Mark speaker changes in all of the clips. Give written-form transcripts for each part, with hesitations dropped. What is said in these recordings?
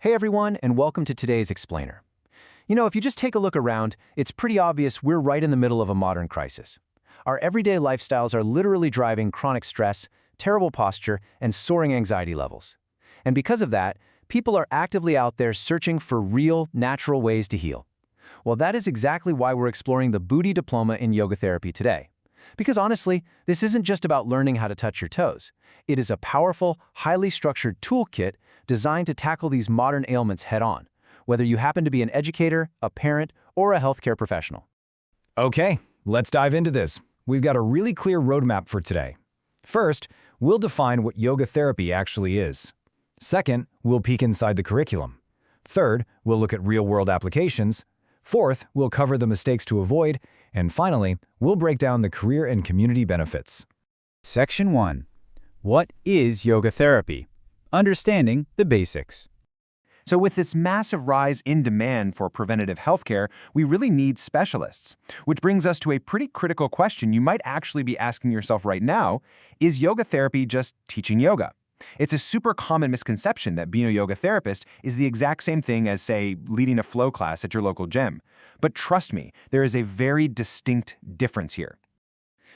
Speaker 1: Hey everyone, and welcome to today's Explainer. If you just take a look around, it's pretty obvious we're right in the middle of a modern crisis. Our everyday lifestyles are literally driving chronic stress, terrible posture, and soaring anxiety levels. And because of that, people are actively out there searching for real, natural ways to heal. Well, that is exactly why we're exploring the Booty Diploma in Yoga Therapy today. Because honestly, this isn't just about learning how to touch your toes. It is a powerful, highly structured toolkit designed to tackle these modern ailments head-on, whether you happen to be an educator, a parent, or a healthcare professional.
Speaker 2: Okay, let's dive into this. We've got a really clear roadmap for today. First, we'll define what yoga therapy actually is. Second, we'll peek inside the curriculum. Third, we'll look at real-world applications. Fourth, we'll cover the mistakes to avoid. And finally, we'll break down the career and community benefits.
Speaker 3: Section 1. What is yoga therapy? Understanding the basics.
Speaker 4: So with this massive rise in demand for preventative healthcare, we really need specialists. Which brings us to a pretty critical question you might actually be asking yourself right now: is yoga therapy just teaching yoga? It's a super common misconception that being a yoga therapist is the exact same thing as, say, leading a flow class at your local gym. But trust me, there is a very distinct difference here.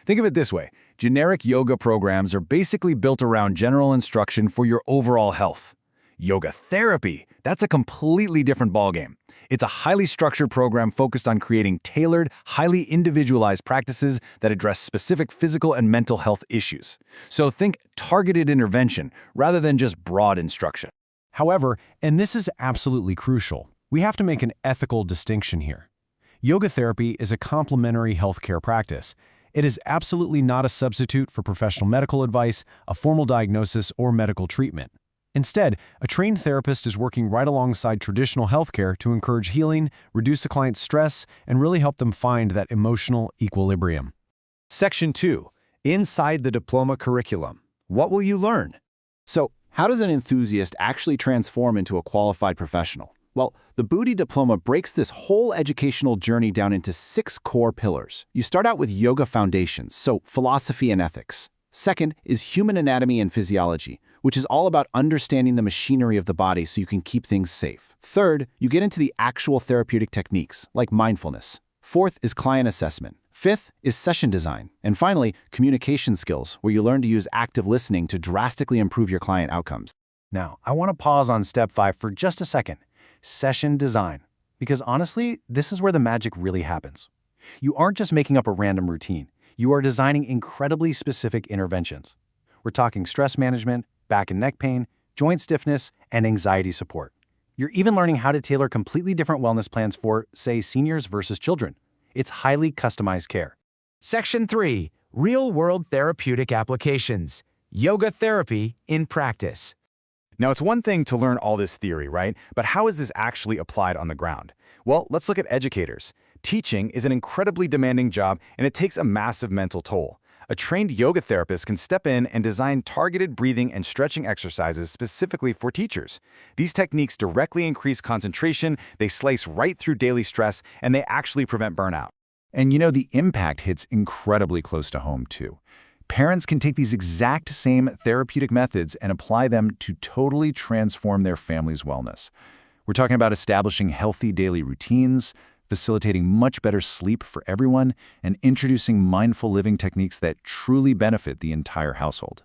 Speaker 2: Think of it this way. Generic yoga programs are basically built around general instruction for your overall health. Yoga therapy, that's a completely different ballgame. It's a highly structured program focused on creating tailored, highly individualized practices that address specific physical and mental health issues. So think targeted intervention rather than just broad instruction.
Speaker 5: However, and this is absolutely crucial, we have to make an ethical distinction here. Yoga therapy is a complementary healthcare practice. It is absolutely not a substitute for professional medical advice, a formal diagnosis, or medical treatment. Instead, a trained therapist is working right alongside traditional healthcare to encourage healing, reduce the client's stress, and really help them find that emotional equilibrium.
Speaker 3: Section 2. Inside the diploma curriculum. What will you learn? So, how does an enthusiast actually transform into a qualified professional? Well, the Booty Diploma breaks this whole educational journey down into 6 core pillars. You start out with yoga foundations, so philosophy and ethics. Second is human anatomy and physiology, which is all about understanding the machinery of the body so you can keep things safe. Third, you get into the actual therapeutic techniques, like mindfulness. Fourth is client assessment. Fifth is session design. And finally, communication skills, where you learn to use active listening to drastically improve your client outcomes.
Speaker 5: Now, I want to pause on step 5 for just a second. Session design. Because honestly, this is where the magic really happens. You aren't just making up a random routine. You are designing incredibly specific interventions. We're talking stress management, back and neck pain, joint stiffness, and anxiety support. You're even learning how to tailor completely different wellness plans for, say, seniors versus children. It's highly customized care.
Speaker 6: Section 3. Real-world therapeutic applications. Yoga therapy in practice.
Speaker 3: Now, it's one thing to learn all this theory, right? But how is this actually applied on the ground? Well, let's look at educators. Teaching is an incredibly demanding job, and it takes a massive mental toll. A trained yoga therapist can step in and design targeted breathing and stretching exercises specifically for teachers. These techniques directly increase concentration, they slice right through daily stress, and they actually prevent burnout.
Speaker 7: And the impact hits incredibly close to home, too. Parents can take these exact same therapeutic methods and apply them to totally transform their family's wellness. We're talking about establishing healthy daily routines, facilitating much better sleep for everyone, and introducing mindful living techniques that truly benefit the entire household.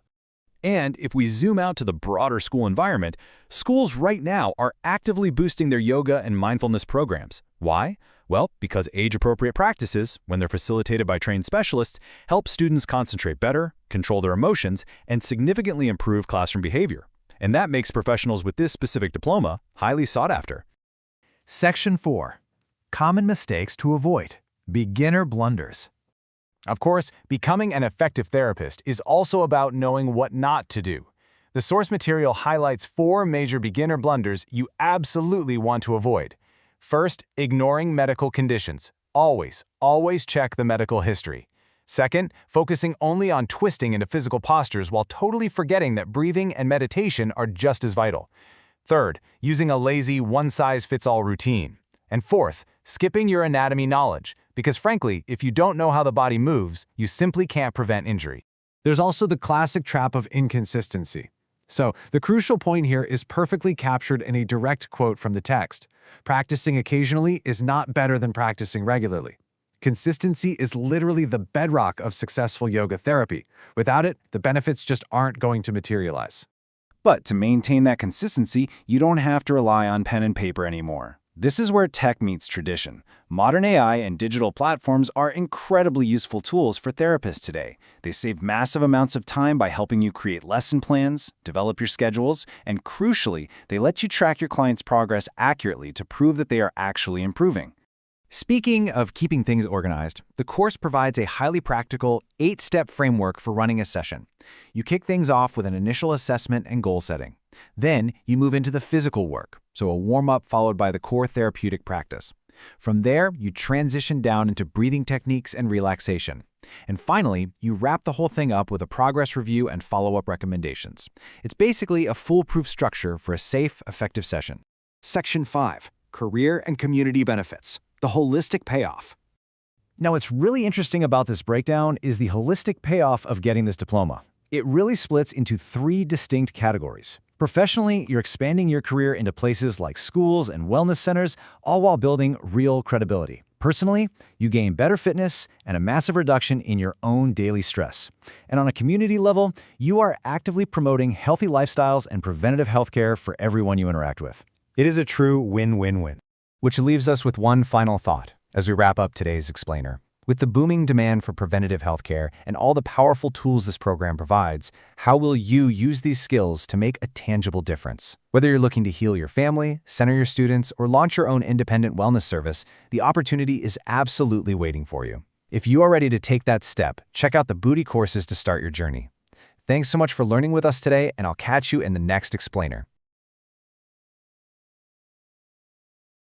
Speaker 2: And if we zoom out to the broader school environment, schools right now are actively boosting their yoga and mindfulness programs. Why? Well, because age-appropriate practices, when they're facilitated by trained specialists, help students concentrate better, control their emotions, and significantly improve classroom behavior. And that makes professionals with this specific diploma highly sought after.
Speaker 1: Section 4. Common mistakes to avoid. Beginner blunders.
Speaker 5: Of course, becoming an effective therapist is also about knowing what not to do. The source material highlights 4 major beginner blunders you absolutely want to avoid. First, ignoring medical conditions. Always check the medical history. Second, focusing only on twisting into physical postures while totally forgetting that breathing and meditation are just as vital. Third, using a lazy one-size-fits-all routine. And fourth, skipping your anatomy knowledge, because frankly, if you don't know how the body moves, you simply can't prevent injury.
Speaker 8: There's also the classic trap of inconsistency.
Speaker 5: So, the crucial point here is perfectly captured in a direct quote from the text. Practicing occasionally is not better than practicing regularly. Consistency is literally the bedrock of successful yoga therapy. Without it, the benefits just aren't going to materialize.
Speaker 3: But to maintain that consistency, you don't have to rely on pen and paper anymore. This is where tech meets tradition. Modern AI and digital platforms are incredibly useful tools for therapists today. They save massive amounts of time by helping you create lesson plans, develop your schedules, and crucially, they let you track your clients' progress accurately to prove that they are actually improving.
Speaker 1: Speaking of keeping things organized, the course provides a highly practical 8-step framework for running a session. You kick things off with an initial assessment and goal setting. Then you move into the physical work, so a warm-up followed by the core therapeutic practice. From there, you transition down into breathing techniques and relaxation. And finally, you wrap the whole thing up with a progress review and follow-up recommendations. It's basically a foolproof structure for a safe, effective session.
Speaker 3: Section 5. Career and Community Benefits. The Holistic Payoff.
Speaker 1: Now, what's really interesting about this breakdown is the holistic payoff of getting this diploma. It really splits into 3 distinct categories. Professionally, you're expanding your career into places like schools and wellness centers, all while building real credibility. Personally, you gain better fitness and a massive reduction in your own daily stress. And on a community level, you are actively promoting healthy lifestyles and preventative healthcare for everyone you interact with.
Speaker 5: It is a true win-win-win.
Speaker 1: Which leaves us with one final thought as we wrap up today's explainer. With the booming demand for preventative healthcare and all the powerful tools this program provides, how will you use these skills to make a tangible difference? Whether you're looking to heal your family, center your students, or launch your own independent wellness service, the opportunity is absolutely waiting for you. If you are ready to take that step, check out the Booty courses to start your journey. Thanks so much for learning with us today, and I'll catch you in the next explainer.